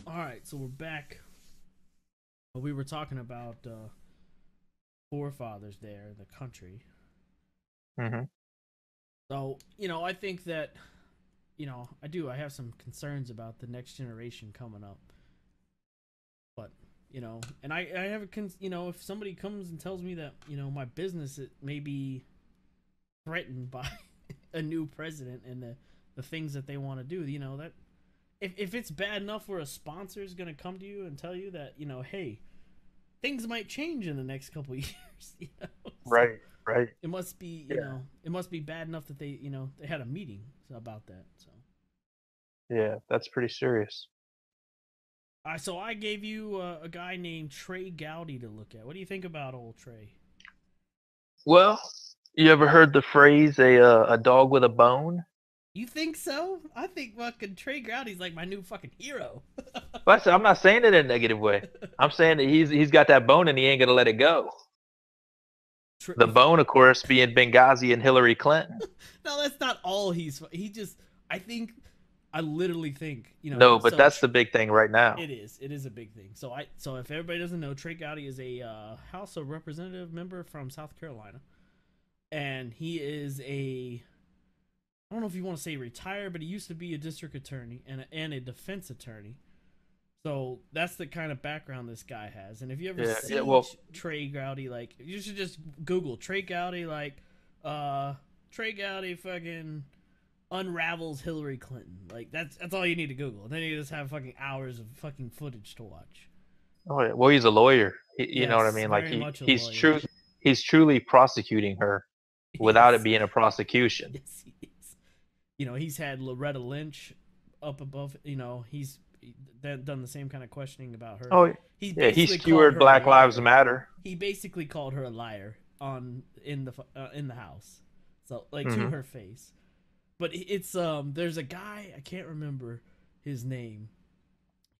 All right, so we're back. We were talking about forefathers there in the country. Hmm. So, I think that, I have some concerns about the next generation coming up. But, and I have if somebody comes and tells me that, my business it may be threatened by a new president and the things that they want to do, that if it's bad enough where a sponsor is going to come to you and tell you that, hey, things might change in the next couple of years, So Right, right. it must be, Yeah, it must be bad enough that they had a meeting about that. So yeah, that's pretty serious. I gave you a guy named Trey Gowdy to look at. What do you think about old Trey? Well, you ever heard the phrase a dog with a bone? You think so? I think fucking Trey Gowdy's like my new fucking hero. Well, I'm not saying it in a negative way. I'm saying that he's got that bone and he ain't gonna let it go. The If you, bone, of course, being Benghazi and Hillary Clinton. no, that's not all he just. I think I literally think No, but so. that's the big thing right now. It is a big thing. So if everybody doesn't know, Trey Gowdy is a House of Representative member from South Carolina, and he is a I don't know if you want to say retired, but he used to be a district attorney and a defense attorney. So that's the kind of background this guy has. And if you ever Yeah, see yeah. Well, Trey Gowdy, like you should just Google Trey Gowdy, like Trey Gowdy fucking unravels Hillary Clinton. Like that's all you need to Google. And then you just have fucking hours of fucking footage to watch. oh, yeah. Well, he's a lawyer. You know what I Yes, mean? Like very much a he's lawyer. true. He's truly prosecuting her without it Yes, being a prosecution. yes, he is. He's had Loretta Lynch up above. He's done the same kind of questioning about her. Oh, He yeah. He basically called skewered her a Black Lives liar. Matter. He basically called her a liar in the house. So like to Hmm. her face. But it's there's a guy, I can't remember his name.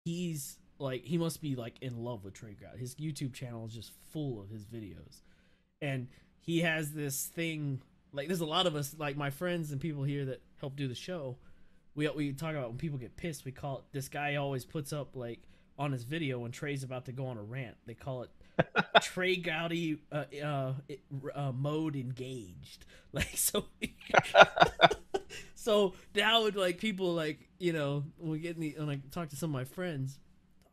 He's like he must be like in love with Trey Gowdy. His YouTube channel is just full of his videos. And he has this thing like there's a lot of us like my friends and people here that help do the show. We talk about when people get pissed. We call it this guy always puts up like on his video when Trey's about to go on a rant. They call it Trey Gowdy mode engaged. Like so, so now with like people like when we get in when I talk to some of my friends,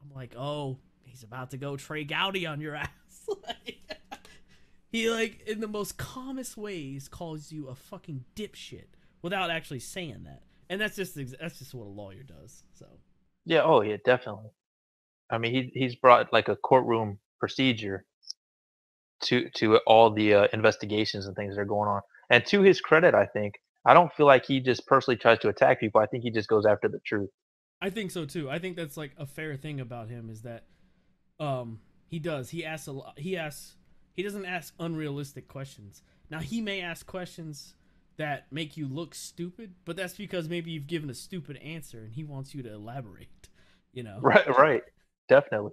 I'm like, oh, he's about to go Trey Gowdy on your ass. Like, he like in the most calmest ways calls you a fucking dipshit without actually saying that, and that's just what a lawyer does. So Yeah. Oh, yeah. Definitely. I mean, he's brought like a courtroom procedure to all the investigations and things that are going on. And to his credit, I think I don't feel like he just personally tries to attack people. I think he just goes after the truth. I think so too. I think that's like a fair thing about him is that he does he asks a lot he doesn't ask unrealistic questions. Now he may ask questions that make you look stupid, but that's because maybe you've given a stupid answer and he wants you to elaborate. You know, Right. Right. Definitely.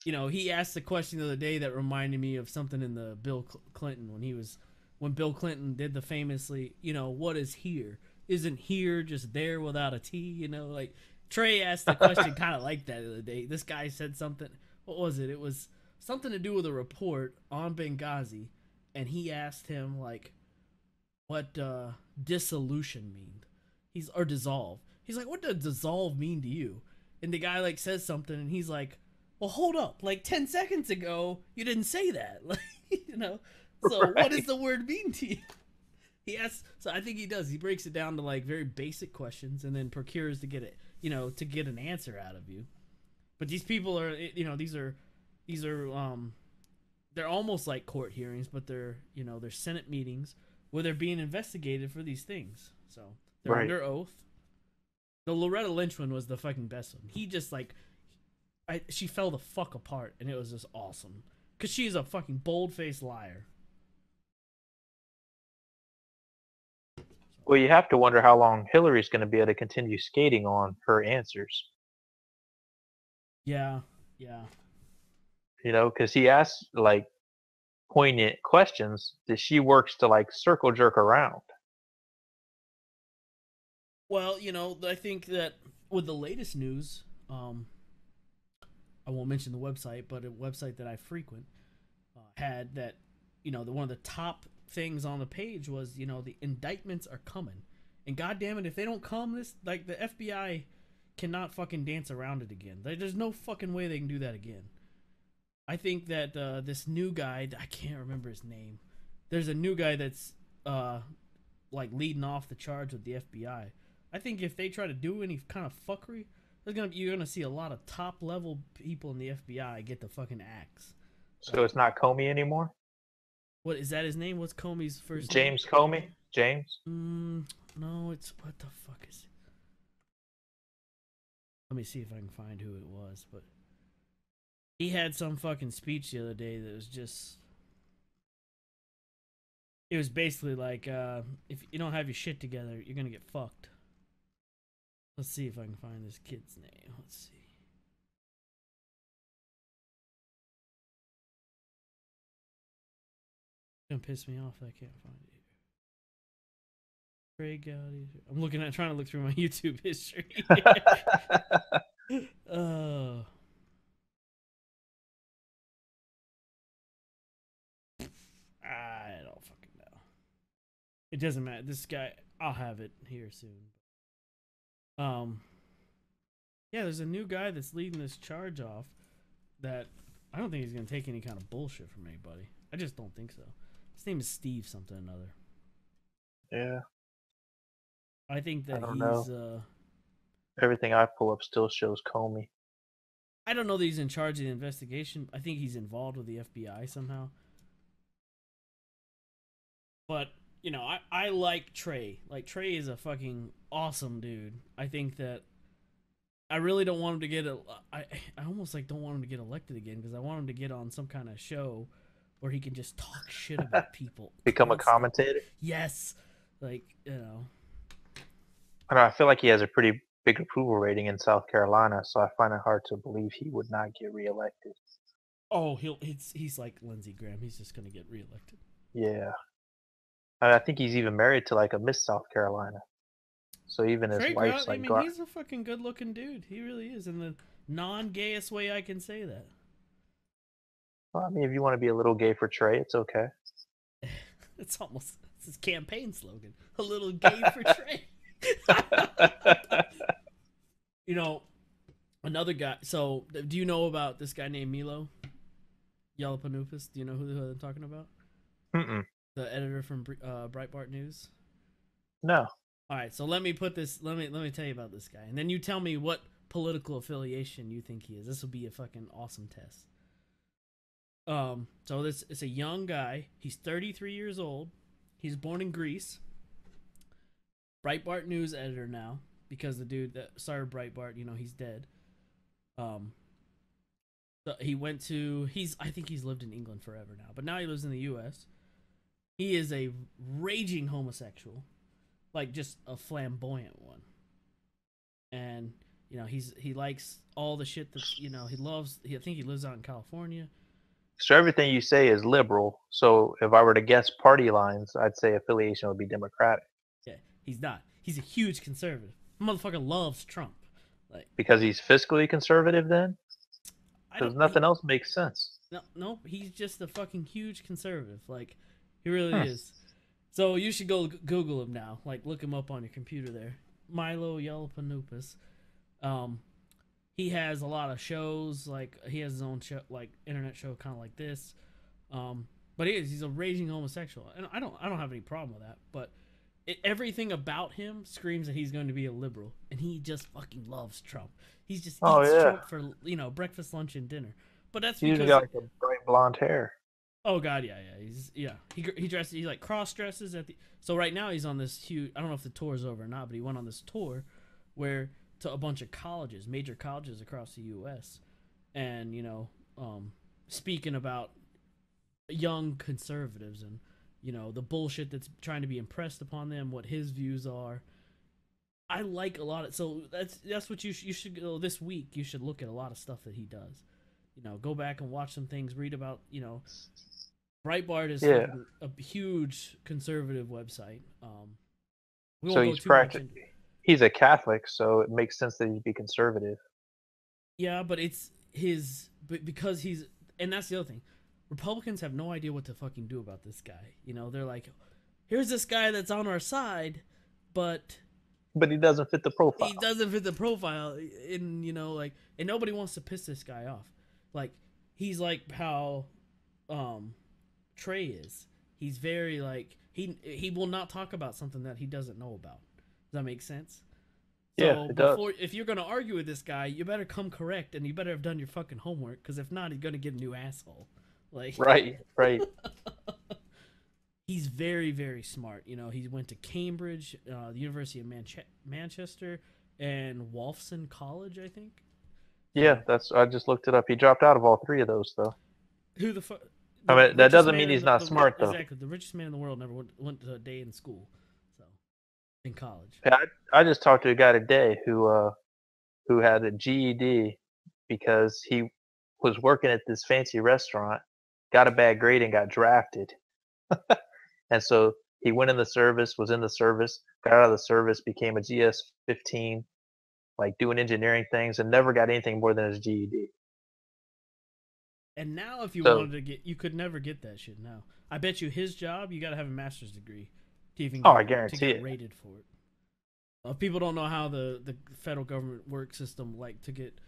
he asked a question the other day that reminded me of something in the Bill Clinton when Bill Clinton did the famously, what is here? Isn't here just there without a T? Like Trey asked the question kind of like that the other day. This guy said something. What was it? It was something to do with a report on Benghazi, and he asked him like, "What dissolution mean?" Or dissolve. He's like, "What does dissolve mean to you?" And the guy like says something, and he's like, "Well, hold up. Like 10 seconds ago, you didn't say that." Like, So what does Right. the word mean to you? He asks. So I think he does. He breaks it down to like very basic questions, and then procures to get it, to get an answer out of you. But these people are, these are they're almost like court hearings, but they're Senate meetings where they're being investigated for these things. So they're Right. under oath. The Loretta Lynch one was the fucking best one. He just like, she fell the fuck apart, and it was just awesome because she's a fucking bold faced liar. Well, you have to wonder how long Hillary's going to be able to continue skating on her answers. Yeah, yeah. You know, because he asks like poignant questions that she works to like circle jerk around. Well, I think that with the latest news, I won't mention the website, but a website that I frequent had that, one of the top things on the page was, the indictments are coming, and goddamn it, if they don't come, this like the FBI cannot fucking dance around it again. There's no fucking way they can do that again. I think that this new guy, I can't remember his name. There's a new guy that's like leading off the charge with the FBI. I think if they try to do any kind of fuckery, you're gonna see a lot of top level people in the FBI get the fucking axe. So it's not Comey anymore. What is that? His name? What's Comey's first name? James Comey. James. No, it's what the fuck is it? Let me see if I can find who it was. But he had some fucking speech the other day that was just. It was basically like, if you don't have your shit together, you're gonna get fucked. Let's see if I can find this kid's name. Let's see. It's gonna piss me off that I can't find it here. Trey Gowdy. I'm trying to look through my YouTube history. I don't fucking know. It doesn't matter. This guy, I'll have it here soon. Yeah, there's a new guy that's leading this charge off that I don't think he's gonna take any kind of bullshit from anybody. I just don't think so. His name is Steve something or another. Yeah. I think that I don't he's know. Everything I pull up still shows Comey. I don't know that he's in charge of the investigation. I think he's involved with the FBI somehow. But, I like Trey. Like, Trey is a fucking awesome dude. I think that I really don't want him to get I almost like don't want him to get elected again because I want him to get on some kind of show where he can just talk shit about people. Become a commentator? Yes. Like, I don't know, I feel like he has a pretty big approval rating in South Carolina, so I find it hard to believe he would not get reelected. Oh, he's like Lindsey Graham. He's just gonna get reelected. Yeah. I think he's even married to like a Miss South Carolina. So even his wife's like. He's a fucking good-looking dude. He really is, in the non-gayest way I can say that. Well, I mean, if you want to be a little gay for Trey, it's okay. It's his campaign slogan. A little gay for Trey. Another guy. So, do you know about this guy named Milo Yiannopoulos? Do you know who I'm talking about? Mm-mm. The editor from Breitbart News. No. All right, so let me put this. Let me tell you about this guy, and then you tell me what political affiliation you think he is. This will be a fucking awesome test. So it's a young guy. He's 33 years old. He's born in Greece. Breitbart News editor now because the dude that started Breitbart, he's dead. So he went to. I think he's lived in England forever now, but now he lives in the U.S. He is a raging homosexual. Like just a flamboyant one, and he likes all the shit that he loves. I think he lives out in California. So everything you say is liberal. So if I were to guess party lines, I'd say affiliation would be Democratic. Yeah, he's not. He's a huge conservative. Motherfucker loves Trump. Like because he's fiscally conservative, then. Because nothing else makes sense. No, he's just a fucking huge conservative. Like he really is. So you should go Google him now. Like, look him up on your computer there. Milo Yiannopoulos. He has a lot of shows. Like, he has his own show, like internet show, kind of like this. But he's a raging homosexual, and I don't have any problem with that. But everything about him screams that he's going to be a liberal, and he just fucking loves Trump. He's just eats Trump for breakfast, lunch, and dinner. But that's because he's got like a bright blonde hair. Oh god, yeah. He dresses. He like cross dresses at the. So right now he's on this huge. I don't know if the tour's over or not, but he went on this tour, where to a bunch of colleges, major colleges across the U.S., and speaking about young conservatives and the bullshit that's trying to be impressed upon them, what his views are. I like a lot of. So that's what you should go this week. You should look at a lot of stuff that he does. Go back and watch some things, read about, Breitbart is Yeah. fucking a huge conservative website. We So won't go too much into. he's a Catholic, so it makes sense that he'd be conservative. Yeah, but it's because he's, and that's the other thing. Republicans have no idea what to fucking do about this guy. They're like, here's this guy that's on our side, but he doesn't fit the profile. He doesn't fit the profile, and and nobody wants to piss this guy off. Like, he's like how Trey is. He's very like he will not talk about something that he doesn't know about. Does that make sense? Yeah, So if you're gonna argue with this guy, you better come correct, and you better have done your fucking homework, because if not, he's gonna get a new asshole. Like, right. He's very, very smart. He went to Cambridge, the University of Manchester, and Wolfson College, I think. Yeah, I just looked it up. He dropped out of all three of those, though. Who the fuck? I mean, that doesn't mean he's not smart, though. Exactly. The richest man in the world never went to a day in school, so in college. Yeah, I just talked to a guy today who had a GED because he was working at this fancy restaurant, got a bad grade, and got drafted. And so he went in the service, was in the service, got out of the service, became a GS-15, like doing engineering things, and never got anything more than his GED. And now, if you wanted to you could never get that shit now. I bet you his job, you got to have a master's degree to even I guarantee to get rated for it. People don't know how the federal government work system, like, to get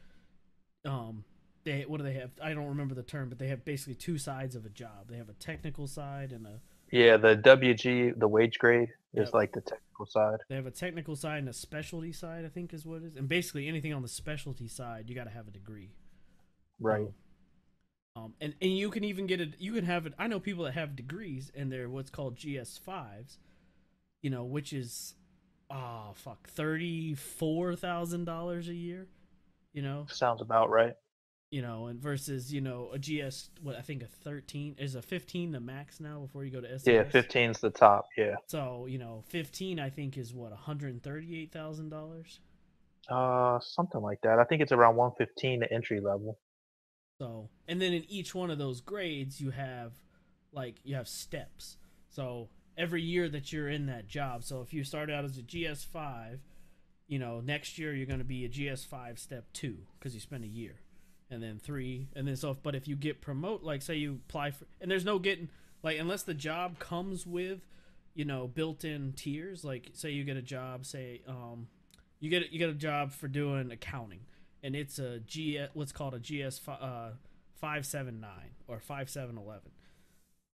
what do they have? I don't remember the term, but they have basically two sides of a job. They have a technical side and a the WG, the wage grade, is like the technical side. They have a technical side and a specialty side, I think is what it is. And basically anything on the specialty side, you got to have a degree. Right. And you can even you can have it. I know people that have degrees and they're what's called GS5s, which is $34,000 a year, Sounds about right. And versus, a GS, what I think a 13 is a 15 the max now before you go to SNS. Yeah, 15's the top. Yeah. So 15 I think is what $138,000. Something like that. I think it's around 115 at entry level. So, and then in each one of those grades, you have steps. So every year that you're in that job. So if you start out as a GS5, next year you're going to be a GS5 step 2 because you spent a year. And then 3, and then but if you get promote, like say you apply for, and there's no getting, like, unless the job comes with, built-in tiers, like say you get a job, say you get a job for doing accounting, and it's what's called a GS 579 or 5711.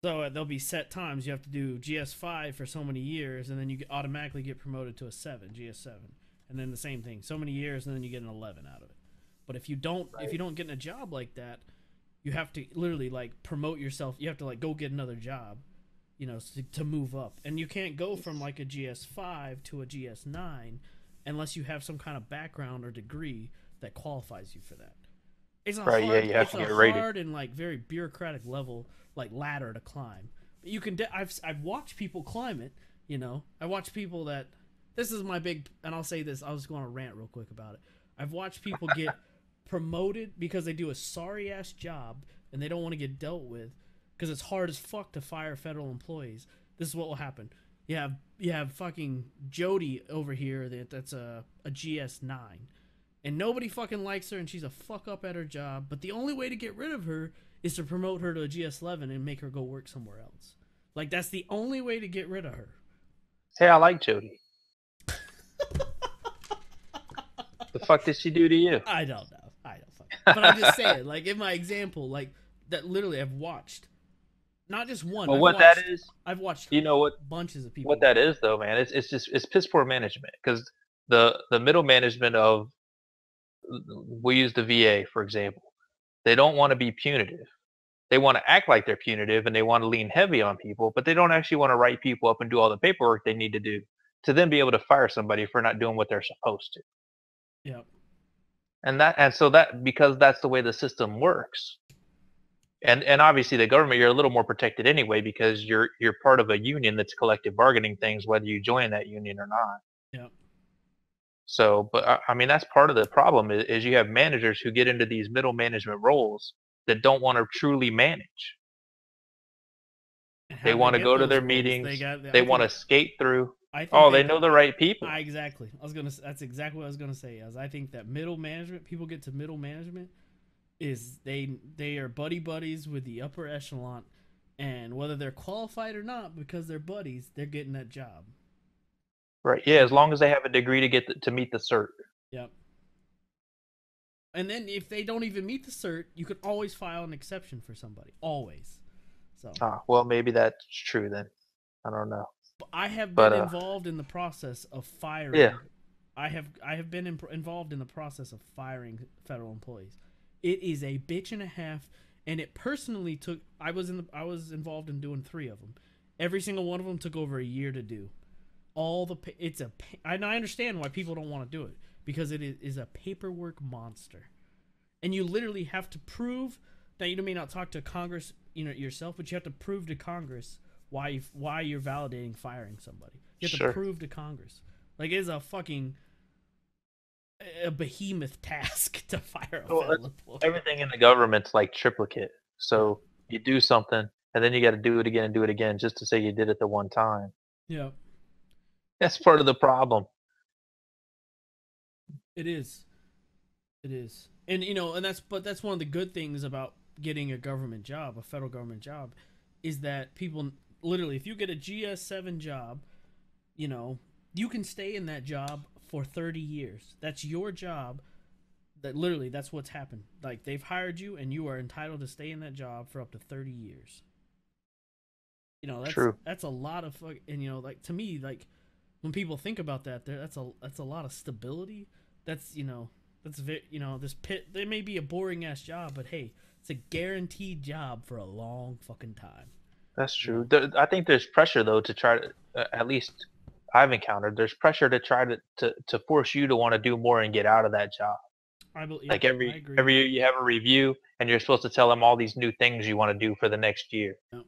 So there'll be set times you have to do GS5 for so many years, and then you automatically get promoted to a 7, GS7, and then the same thing, so many years, and then you get an 11 out of it. But if you don't get in a job like that, you have to literally like promote yourself. You have to like go get another job, to move up. And you can't go from like a GS5 to a GS9 unless you have some kind of background or degree that qualifies you for that. It's a hard, you have to get rated. Hard and like very bureaucratic level, like ladder to climb. But you can. I've watched people climb it. I watch people that. This is my big, and I'll say this. I'll just go on a rant real quick about it. I've watched people get promoted because they do a sorry ass job and they don't want to get dealt with because it's hard as fuck to fire federal employees. This is what will happen. You have fucking Jody over here that's a GS9, and nobody fucking likes her, and she's a fuck up at her job. But the only way to get rid of her is to promote her to a GS11 and make her go work somewhere else. Like, that's the only way to get rid of her. Hey, I like Jody. The fuck did she do to you? I don't know. But I'm just saying, like, in my example, like, that literally I've watched. Not just one. Well, that is, I've watched bunches of people. What that is, though, man, it's piss poor management. Because the middle management of, we use the VA, for example, they don't want to be punitive. They want to act like they're punitive, and they want to lean heavy on people, but they don't actually want to write people up and do all the paperwork they need to do to then be able to fire somebody for not doing what they're supposed to. Yep. And so because that's the way the system works. And obviously the government, you're a little more protected anyway because you're part of a union that's collective bargaining things, whether you join that union or not. Yep. So, but I mean, that's part of the problem is you have managers who get into these middle management roles that don't want to truly manage. And how They do they want to get go to those their roles? meetings. I They want think to skate through. I think Oh, they they know the right people. exactly. That's exactly what I was gonna say. I think that middle management, people get to middle management, is they are buddies with the upper echelon, and whether they're qualified or not, because they're buddies, they're getting that job. Right. Yeah, You as know. long as they have a degree to to meet the cert. Yep. And then if they don't even meet the cert, you could always file an exception for somebody. Always. So Ah, well, maybe that's true then. I don't know. I have been But involved in the process of yeah, firing. I have been involved in the process of firing federal employees. It is a bitch and a half, and it personally took. I was involved in doing 3 of them. Every single one of them took over a year to do. It's a. And I understand why people don't want to do it, because it is a paperwork monster, and you literally have to prove that you may not talk to Congress, yourself, but you have to prove to Congress why you're validating firing somebody. You have to prove to Congress. Like, it is a behemoth task to fire a federal employee. everything in the government's like triplicate. So you do something, and then you got to do it again and do it again just to say you did it the one time. Yeah, That's part of the problem. it is. It is. And that's one of the good things about getting a government job, a federal government job, is that people literally, if you get a GS7 job, you can stay in that job for 30 years. That's your job. That's what's happened. Like, they've hired you, and you are entitled to stay in that job for up to 30 years. True. That's a lot of and like, to me, like, when people think about that, that's a lot of stability. That's this pit. There may be a boring ass job, but hey, it's a guaranteed job for a long fucking time. That's true. I think there's pressure though to try to, at least I've encountered. There's pressure to try to force you to want to do more and get out of that job. Like I agree. every year you have a review, and you're supposed to tell them all these new things you want to do for the next year. Yep.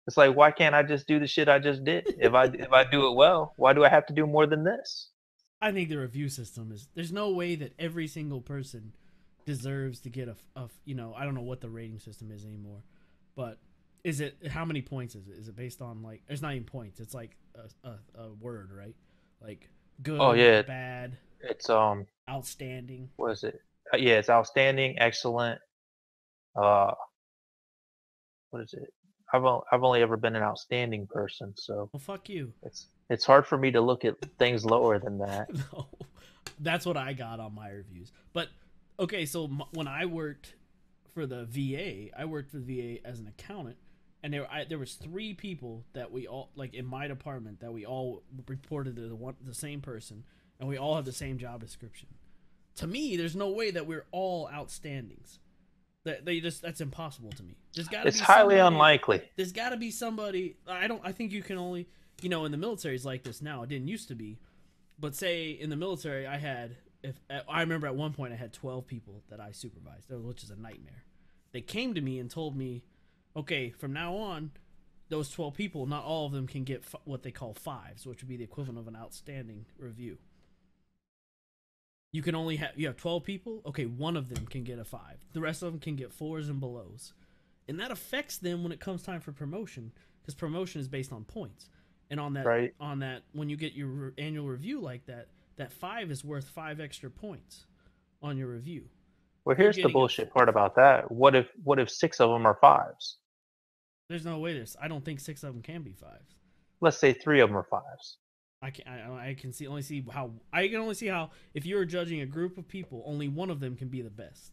It's like, why can't I just do the shit I just did? If I do it well, why do I have to do more than this? I think the review system is. There's no way that every single person deserves to get I don't know what the rating system is anymore, but is it, how many points is it? Is it based on, like, it's not even points? It's like a word, right? Like, good, Oh yeah, bad, it's outstanding. what is it? Yeah, it's outstanding, excellent. Uh, what is it? I've only ever been an outstanding person, so Well, fuck you. it's hard for me to look at things lower than that. No, that's what I got on my reviews. But okay, so when I worked for the VA, I worked for the VA as an accountant, and there was 3 people that we all, like, in my department, that we all reported to the same person, and we all have the same job description. To me, there's no way that we're all outstandings. That's impossible to me. It's highly unlikely. There's got to be somebody. I think you can only, in the military is like this now. It didn't used to be, but say in the military, I remember at one point I had 12 people that I supervised, which is a nightmare. They came to me and told me, okay, from now on, those 12 people, not all of them can get what they call 5s, which would be the equivalent of an outstanding review. You have 12 people. Okay, one of them can get a 5. The rest of them can get 4s and belows, and that affects them when it comes time for promotion, because promotion is based on points. And on that, when you get your annual review like that, that 5 is worth 5 extra points on your review. Well, here's the bullshit part about that. What if 6 of them are 5s? There's no way I don't think 6 of them can be 5s. Let's say 3 of them are 5s. I can only see how if you're judging a group of people, only one of them can be the best.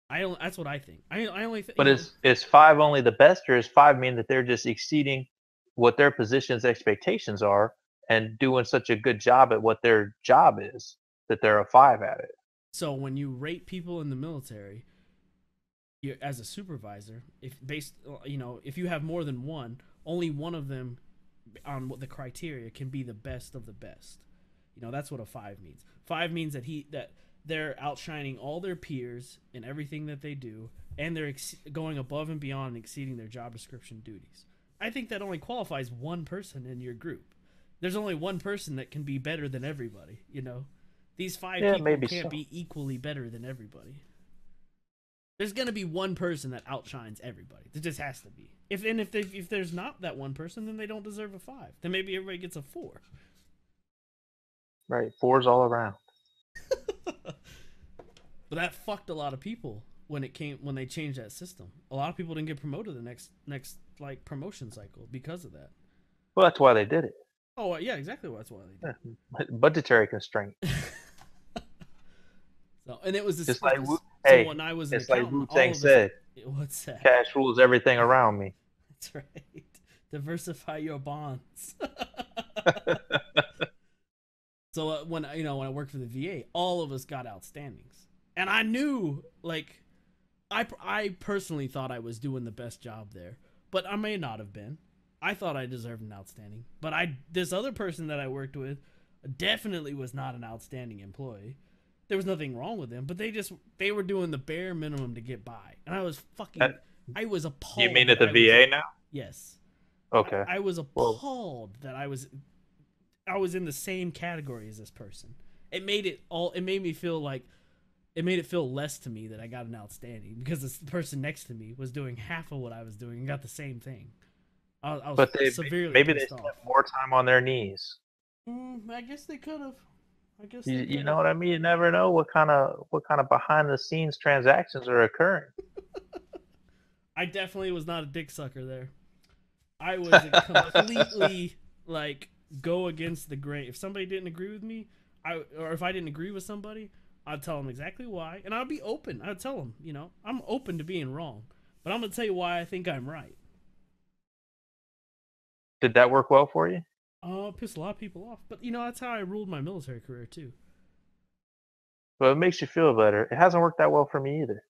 That's what I think. I only think. But is 5 only the best, or is 5 mean that they're just exceeding what their position's expectations are and doing such a good job at what their job is that they're a 5 at it? So when you rate people in the military, as a supervisor, if you have more than one, only one of them on what the criteria can be the best of the best. That's what a 5 means. 5 means that they're outshining all their peers in everything that they do, and they're going above and beyond and exceeding their job description duties. I think that only qualifies one person in your group. There's only one person that can be better than everybody. These 5 people can't be equally better than everybody. There's gonna be one person that outshines everybody. There just has to be. If there's not that one person, then they don't deserve a 5. Then maybe everybody gets a 4. Right, 4s all around. But that fucked a lot of people when they changed that system. A lot of people didn't get promoted the next like promotion cycle because of that. Well, that's why they did it. Oh yeah, exactly. That's why they did. Yeah. Budgetary constraint. So, and it was this, Just like so hey, when I was an it's like accountant, Wu-Tang said. What's that? Cash rules everything around me. That's right. Diversify your bonds. So when I worked for the VA, all of us got outstandings, and I knew, like, I personally thought I was doing the best job there, but I may not have been. I thought I deserved an outstanding, but this other person that I worked with definitely was not an outstanding employee. There was nothing wrong with them, but they were doing the bare minimum to get by, and I was I was appalled. You mean at the VA now? Yes. Okay. I was appalled that I was in the same category as this person. It made me feel like, it made it feel less to me that I got an outstanding because the person next to me was doing half of what I was doing and got the same thing. I was severely maybe pissed they off. spent more time on their knees. I guess they could have. You know what I mean? You never know what kind of behind the scenes transactions are occurring. I definitely was not a dick sucker there. I was completely like go against the grain. If somebody didn't agree with me, or if I didn't agree with somebody, I'd tell them exactly why, and I'd be open. I'd tell them, I'm open to being wrong, but I'm gonna tell you why I think I'm right. Did that work well for you? It pissed a lot of people off, but that's how I ruled my military career too. Well, it makes you feel better. It hasn't worked that well for me either.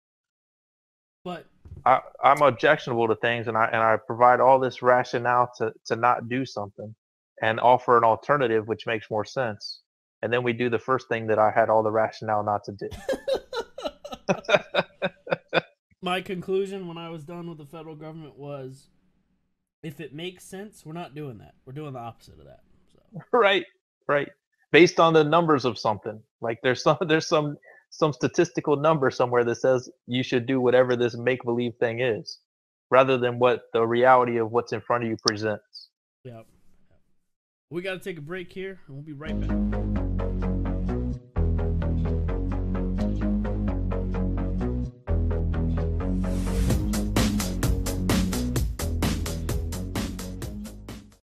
But I'm objectionable to things, and I provide all this rationale to not do something, and offer an alternative which makes more sense. And then we do the first thing that I had all the rationale not to do. My conclusion when I was done with the federal government was, if it makes sense, we're not doing that. We're doing the opposite of that. So. Right. Based on the numbers of something. Like there's some statistical number somewhere that says you should do whatever this make-believe thing is, rather than what the reality of what's in front of you presents. Yep. We got to take a break here, and we'll be right back.